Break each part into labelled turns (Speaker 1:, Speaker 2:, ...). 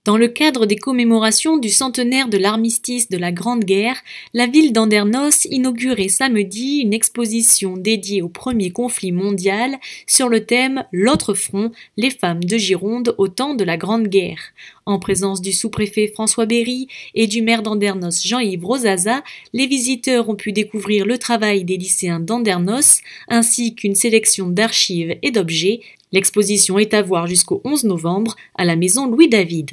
Speaker 1: Dans le cadre des commémorations du centenaire de l'armistice de la Grande Guerre, la ville d'Andernos inaugurait samedi une exposition dédiée au premier conflit mondial sur le thème « L'autre front, les femmes de Gironde au temps de la Grande Guerre ». En présence du sous-préfet François Berry et du maire d'Andernos Jean-Yves Rosaza, les visiteurs ont pu découvrir le travail des lycéens d'Andernos ainsi qu'une sélection d'archives et d'objets. L'exposition est à voir jusqu'au 11 novembre à la maison Louis-David.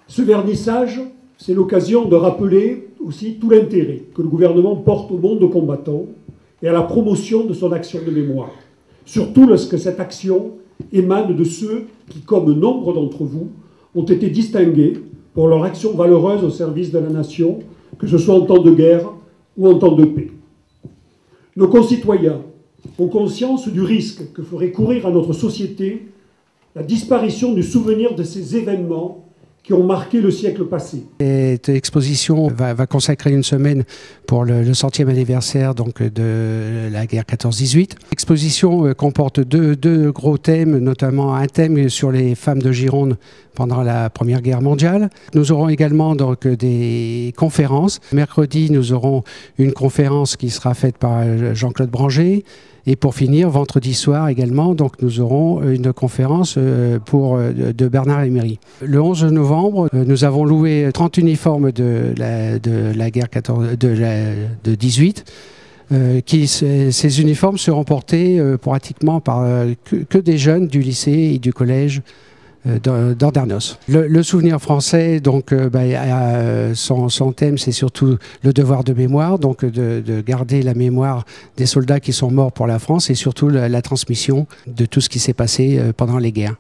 Speaker 2: Ce vernissage, c'est l'occasion de rappeler aussi tout l'intérêt que le gouvernement porte au monde combattant et à la promotion de son action de mémoire. Surtout lorsque cette action émane de ceux qui, comme nombre d'entre vous, ont été distingués pour leur action valeureuse au service de la nation, que ce soit en temps de guerre ou en temps de paix. Nos concitoyens ont conscience du risque que ferait courir à notre société la disparition du souvenir de ces événements qui ont marqué le siècle passé.
Speaker 3: Cette exposition va consacrer une semaine pour le 100e anniversaire donc, de la guerre 14-18. L'exposition comporte deux gros thèmes, notamment un thème sur les femmes de Gironde pendant la Première Guerre mondiale. Nous aurons également donc, des conférences. Mercredi, nous aurons une conférence qui sera faite par Jean-Claude Branger. Et pour finir, vendredi soir également, donc nous aurons une conférence de Bernard Emery. Le 11 novembre, nous avons loué 30 uniformes de la guerre de 18. Ces uniformes seront portés pratiquement par que des jeunes du lycée et du collège d'Andernos. Le souvenir français, donc, son thème, c'est surtout le devoir de mémoire, donc de garder la mémoire des soldats qui sont morts pour la France et surtout la transmission de tout ce qui s'est passé pendant les guerres.